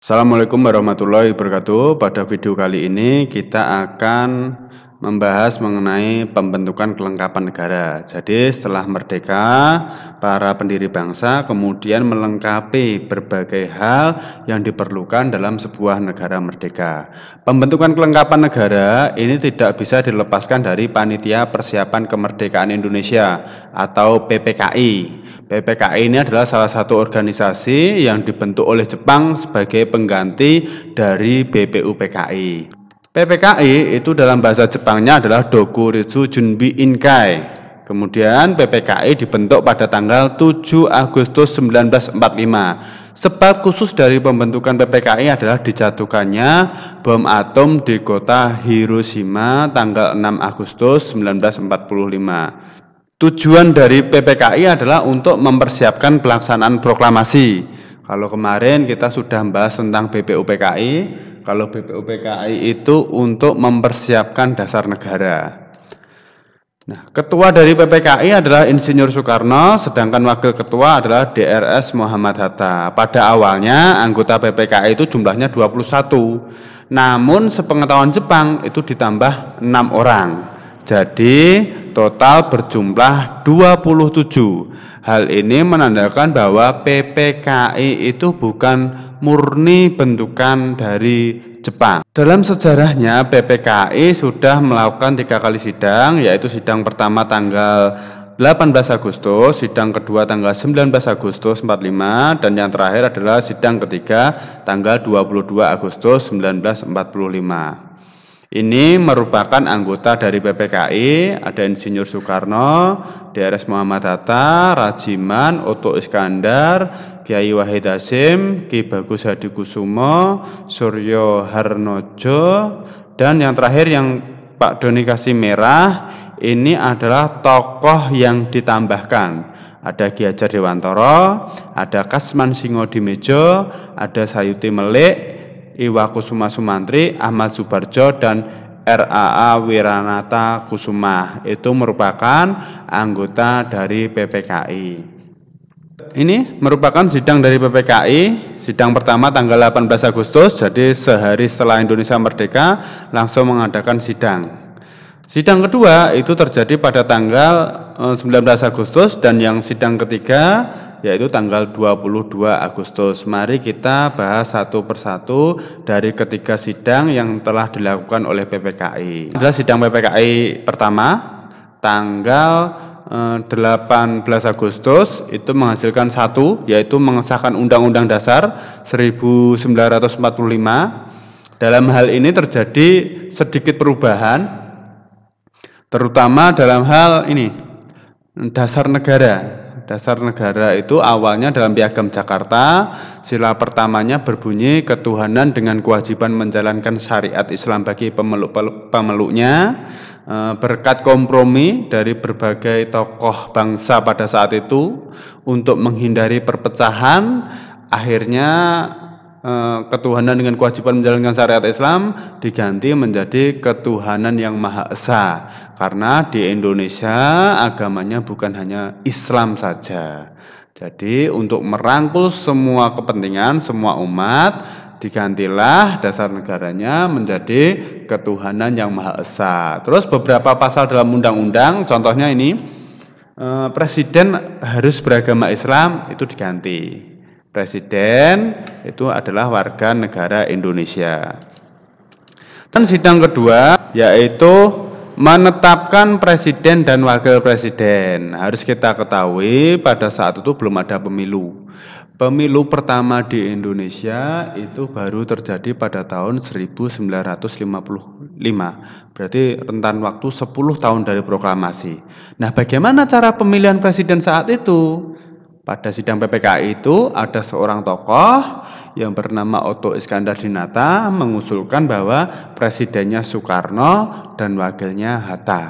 Assalamualaikum warahmatullahi wabarakatuh. Pada video kali ini kita akan membahas mengenai pembentukan kelengkapan negara. Jadi setelah merdeka, para pendiri bangsa kemudian melengkapi berbagai hal yang diperlukan dalam sebuah negara merdeka. Pembentukan kelengkapan negara ini tidak bisa dilepaskan dari Panitia Persiapan Kemerdekaan Indonesia atau PPKI. PPKI ini adalah salah satu organisasi yang dibentuk oleh Jepang sebagai pengganti dari BPUPKI. PPKI itu dalam bahasa Jepangnya adalah Dokuritsu Junbi Inkai. Kemudian PPKI dibentuk pada tanggal 7 Agustus 1945. Sebab khusus dari pembentukan PPKI adalah dijatuhkannya bom atom di kota Hiroshima tanggal 6 Agustus 1945. Tujuan dari PPKI adalah untuk mempersiapkan pelaksanaan proklamasi. Kalau kemarin kita sudah membahas tentang BPUPKI, kalau BPUPKI itu untuk mempersiapkan dasar negara. Nah, ketua dari PPKI adalah Insinyur Soekarno, sedangkan wakil ketua adalah DRS Muhammad Hatta. Pada awalnya anggota PPKI itu jumlahnya 21. Namun sepengetahuan Jepang itu ditambah 6 orang. Jadi total berjumlah 27. Hal ini menandakan bahwa PPKI itu bukan murni bentukan dari Jepang. Dalam sejarahnya PPKI sudah melakukan 3 kali sidang, yaitu sidang pertama tanggal 18 Agustus, sidang kedua tanggal 19 Agustus 45, dan yang terakhir adalah sidang ketiga tanggal 22 Agustus 1945. Ini merupakan anggota dari PPKI, ada Insinyur Soekarno, DRS Muhammad Hatta, Rajiman, Oto Iskandar, Kyai Wahid Hasyim, Ki Bagus Hadikusumo, Suryo Harnojo, dan yang terakhir yang Pak Doni Kasih Merah, ini adalah tokoh yang ditambahkan. Ada Ki Hajar Dewantoro, ada Kasman Singodimedjo, ada Sayuti Melik, Iwa Kusuma Sumantri, Ahmad Subarjo, dan RAA Wiranata Kusuma. Itu merupakan anggota dari PPKI. Ini merupakan sidang dari PPKI. Sidang pertama tanggal 18 Agustus, jadi sehari setelah Indonesia merdeka langsung mengadakan sidang. Sidang kedua itu terjadi pada tanggal 19 Agustus, dan yang sidang ketiga yaitu tanggal 22 Agustus. Mari kita bahas satu persatu dari ketiga sidang yang telah dilakukan oleh PPKI. Adalah sidang PPKI pertama tanggal 18 Agustus itu menghasilkan satu, yaitu mengesahkan Undang-Undang Dasar 1945. Dalam hal ini terjadi sedikit perubahan, terutama dalam hal ini dasar negara. Dasar negara itu awalnya dalam Piagam Jakarta, sila pertamanya berbunyi ketuhanan dengan kewajiban menjalankan syariat Islam bagi pemeluknya. Berkat kompromi dari berbagai tokoh bangsa pada saat itu untuk menghindari perpecahan, akhirnya ketuhanan dengan kewajiban menjalankan syariat Islam diganti menjadi ketuhanan yang Maha Esa, karena di Indonesia agamanya bukan hanya Islam saja. Jadi untuk merangkul semua kepentingan semua umat, digantilah dasar negaranya menjadi ketuhanan yang Maha Esa. Terus beberapa pasal dalam undang-undang, contohnya ini presiden harus beragama Islam, itu diganti. Presiden itu adalah warga negara Indonesia. Dan sidang kedua yaitu menetapkan presiden dan wakil presiden. Harus kita ketahui pada saat itu belum ada pemilu. Pemilu pertama di Indonesia itu baru terjadi pada tahun 1955. Berarti rentan waktu 10 tahun dari proklamasi. Nah, bagaimana cara pemilihan presiden saat itu? Pada sidang PPKI itu ada seorang tokoh yang bernama Oto Iskandar Dinata mengusulkan bahwa presidennya Soekarno dan wakilnya Hatta.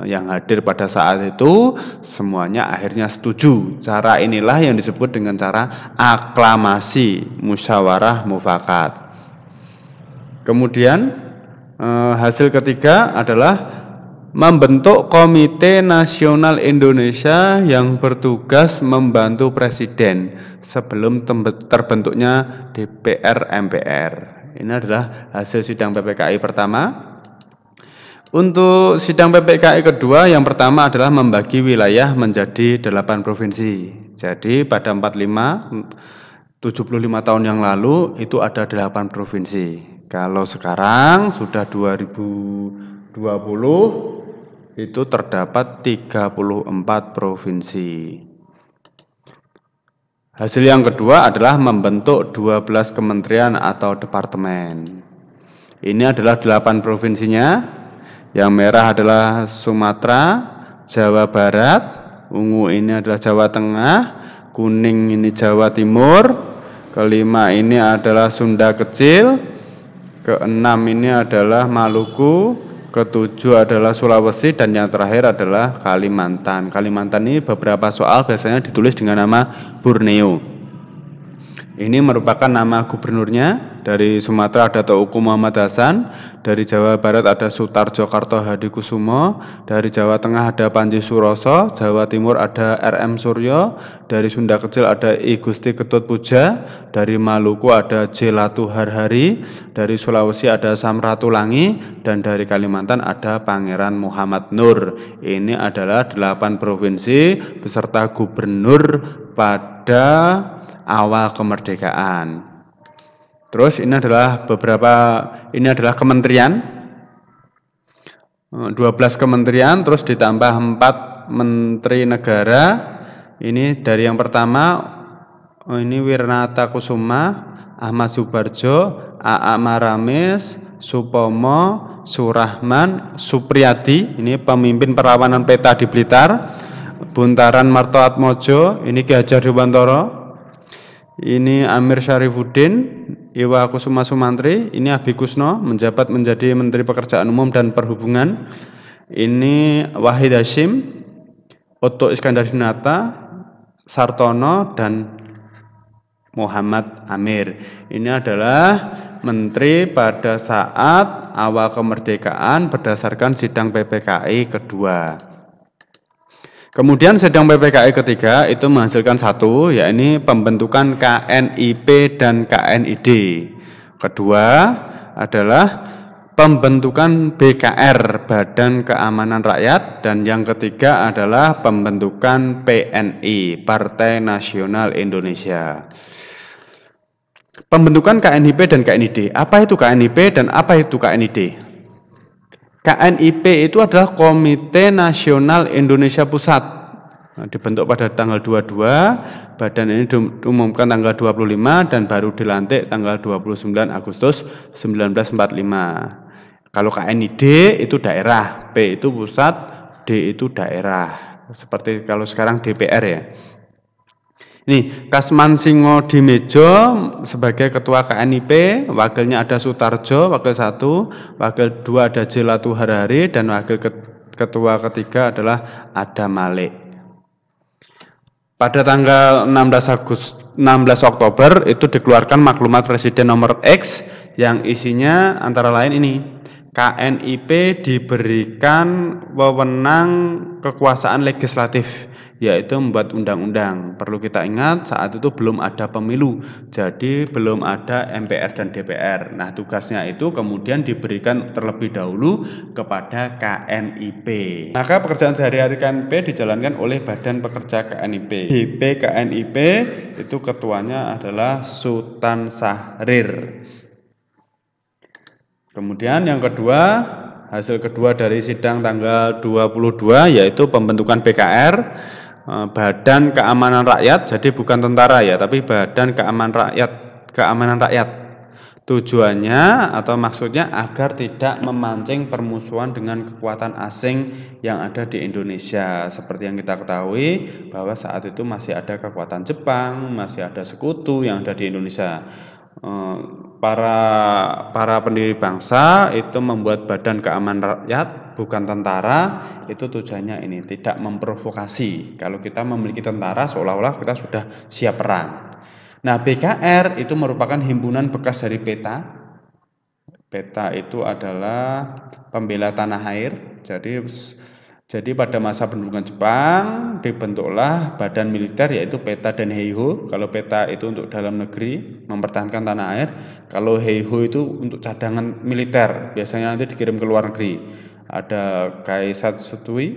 Yang hadir pada saat itu semuanya akhirnya setuju. Cara inilah yang disebut dengan cara aklamasi, musyawarah mufakat. Kemudian hasil ketiga adalah membentuk Komite Nasional Indonesia yang bertugas membantu Presiden sebelum terbentuknya DPR MPR. Ini adalah hasil sidang PPKI pertama. Untuk sidang PPKI kedua, yang pertama adalah membagi wilayah menjadi 8 provinsi. Jadi pada 75 tahun yang lalu itu ada 8 provinsi. Kalau sekarang sudah 2020 itu terdapat 34 provinsi. Hasil yang kedua adalah membentuk 12 kementerian atau departemen. Ini adalah 8 provinsinya. Yang merah adalah Sumatera, Jawa Barat, ungu ini adalah Jawa Tengah, kuning ini Jawa Timur, kelima ini adalah Sunda Kecil, keenam ini adalah Maluku, ketujuh adalah Sulawesi, dan yang terakhir adalah Kalimantan. Kalimantan ini beberapa soal biasanya ditulis dengan nama Borneo. Ini merupakan nama gubernurnya. Dari Sumatera ada Teuku Muhammad Hasan, dari Jawa Barat ada Sutarjo Karto Hadikusumo, dari Jawa Tengah ada Panji Suroso, Jawa Timur ada RM Suryo, dari Sunda Kecil ada I Gusti Ketut Puja, dari Maluku ada J Latu Harhari, dari Sulawesi ada Samratulangi, dan dari Kalimantan ada Pangeran Muhammad Nur. Ini adalah 8 provinsi beserta gubernur pada awal kemerdekaan. Terus ini adalah kementerian, 12 kementerian, terus ditambah 4 menteri negara. Ini dari yang pertama, ini Wirnata Kusuma, Ahmad Subarjo, A.A. Maramis, Supomo, Surahman, Supriyadi, ini pemimpin perlawanan peta di Blitar, Buntaran Martoatmojo, ini Ki Hajar Dewantara, ini Amir Syarifuddin, Iwa Kusuma Sumantri, ini Abi Kusno menjabat menjadi Menteri Pekerjaan Umum dan Perhubungan. Ini Wahid Hasyim, Otto Iskandar Dinata, Sartono, dan Muhammad Amir. Ini adalah menteri pada saat awal kemerdekaan berdasarkan sidang PPKI kedua. Kemudian sidang PPKI ketiga itu menghasilkan satu, yakni pembentukan KNIP dan KNID. Kedua adalah pembentukan BKR, Badan Keamanan Rakyat, dan yang ketiga adalah pembentukan PNI, Partai Nasional Indonesia. Pembentukan KNIP dan KNID. Apa itu KNIP dan apa itu KNID? KNIP itu adalah Komite Nasional Indonesia Pusat. Dibentuk pada tanggal 22, badan ini diumumkan tanggal 25 dan baru dilantik tanggal 29 Agustus 1945. Kalau KNID itu daerah, P itu pusat, D itu daerah. Seperti kalau sekarang DPR ya. Ini Kasman Singo Dimejo sebagai ketua KNIP, wakilnya ada Sutarjo, wakil 1, wakil 2 ada J Latu Harhari, dan wakil ketua ketiga adalah Adam Malik. Pada tanggal 16 Oktober itu dikeluarkan maklumat Presiden nomor X yang isinya antara lain ini. KNIP diberikan wewenang kekuasaan legislatif, yaitu membuat undang-undang. Perlu kita ingat saat itu belum ada pemilu, jadi belum ada MPR dan DPR. Nah, tugasnya itu kemudian diberikan terlebih dahulu kepada KNIP. Maka pekerjaan sehari-hari KNIP dijalankan oleh Badan Pekerja KNIP. BP KNIP itu ketuanya adalah Sultan Syahrir. Kemudian yang kedua, hasil kedua dari sidang tanggal 22 yaitu pembentukan BKR, Badan Keamanan Rakyat, jadi bukan tentara ya, tapi Badan Keamanan Rakyat. Tujuannya atau maksudnya agar tidak memancing permusuhan dengan kekuatan asing yang ada di Indonesia. Seperti yang kita ketahui bahwa saat itu masih ada kekuatan Jepang, masih ada sekutu yang ada di Indonesia. Para pendiri bangsa itu membuat Badan Keamanan Rakyat, bukan tentara. Itu tujuannya ini, tidak memprovokasi. Kalau kita memiliki tentara seolah-olah kita sudah siap perang. Nah, BKR itu merupakan himpunan bekas dari peta. Peta itu adalah pembela tanah air. Jadi pada masa pendudukan Jepang dibentuklah badan militer yaitu Peta dan Heiho. Kalau Peta itu untuk dalam negeri mempertahankan tanah air, kalau Heiho itu untuk cadangan militer, biasanya nanti dikirim ke luar negeri. Ada Kaisatsuitoi,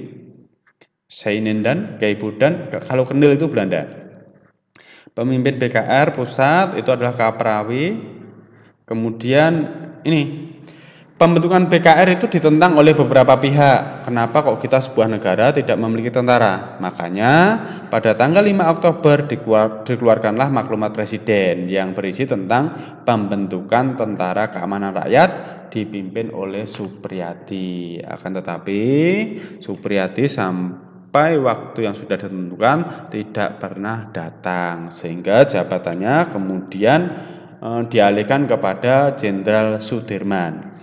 Seinindan, Keibudan, kalau Kendil itu Belanda. Pemimpin BKR pusat itu adalah Kaprawi. Kemudian ini pembentukan BKR itu ditentang oleh beberapa pihak. Kenapa kok kita sebuah negara tidak memiliki tentara? Makanya pada tanggal 5 Oktober dikeluarkanlah maklumat presiden yang berisi tentang pembentukan Tentara Keamanan Rakyat dipimpin oleh Suprijadi. Akan tetapi Suprijadi sampai waktu yang sudah ditentukan tidak pernah datang, sehingga jabatannya kemudian dialihkan kepada Jenderal Sudirman.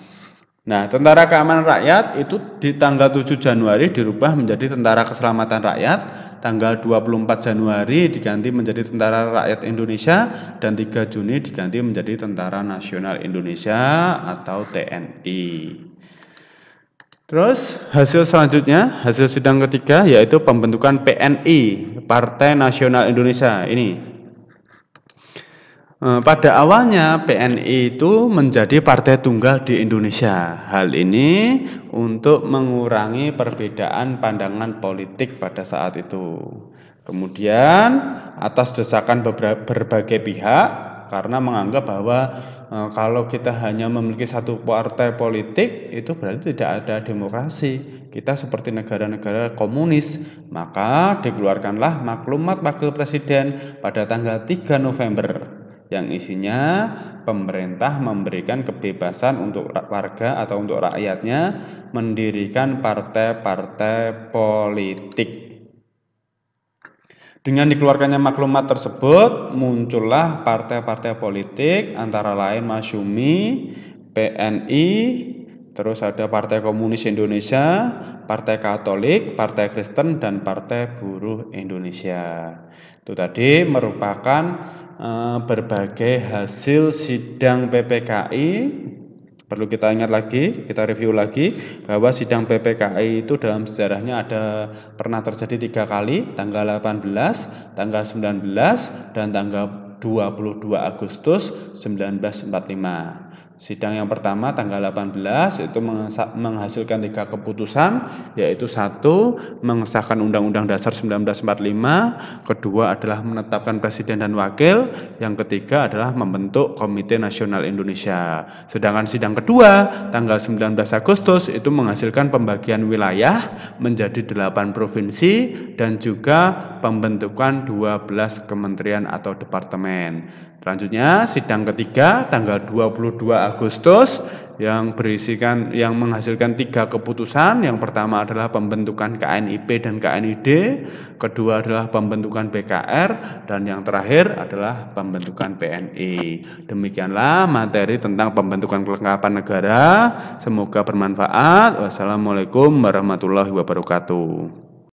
Nah, Tentara Keamanan Rakyat itu di tanggal 7 Januari dirubah menjadi Tentara Keselamatan Rakyat, tanggal 24 Januari diganti menjadi Tentara Rakyat Indonesia, dan 3 Juni diganti menjadi Tentara Nasional Indonesia atau TNI. Terus hasil selanjutnya, hasil sidang ketiga yaitu pembentukan PNI, Partai Nasional Indonesia. Ini pada awalnya PNI itu menjadi partai tunggal di Indonesia. Hal ini untuk mengurangi perbedaan pandangan politik pada saat itu. Kemudian atas desakan berbagai pihak, karena menganggap bahwa kalau kita hanya memiliki satu partai politik itu berarti tidak ada demokrasi. Kita seperti negara-negara komunis. Maka dikeluarkanlah maklumat wakil presiden pada tanggal 3 November yang isinya pemerintah memberikan kebebasan untuk warga atau untuk rakyatnya mendirikan partai-partai politik. Dengan dikeluarkannya maklumat tersebut, muncullah partai-partai politik antara lain Masyumi, PNI, terus ada Partai Komunis Indonesia, Partai Katolik, Partai Kristen, dan Partai Buruh Indonesia. Itu tadi merupakan berbagai hasil sidang PPKI. Perlu kita ingat lagi, kita review lagi bahwa sidang PPKI itu dalam sejarahnya pernah terjadi 3 kali, tanggal 18, tanggal 19, dan tanggal 22 Agustus 1945. Sidang yang pertama tanggal 18 itu menghasilkan 3 keputusan, yaitu 1. Mengesahkan Undang-Undang Dasar 1945, kedua adalah menetapkan presiden dan wakil, yang ketiga adalah membentuk Komite Nasional Indonesia. Sedangkan sidang kedua tanggal 19 Agustus itu menghasilkan pembagian wilayah menjadi 8 provinsi dan juga pembentukan 12 kementerian atau departemen. Selanjutnya sidang ketiga tanggal 22 Agustus yang menghasilkan 3 keputusan. Yang pertama adalah pembentukan KNIP dan KNID, kedua adalah pembentukan BKR, dan yang terakhir adalah pembentukan PNI. Demikianlah materi tentang pembentukan kelengkapan negara. Semoga bermanfaat. Wassalamualaikum warahmatullahi wabarakatuh.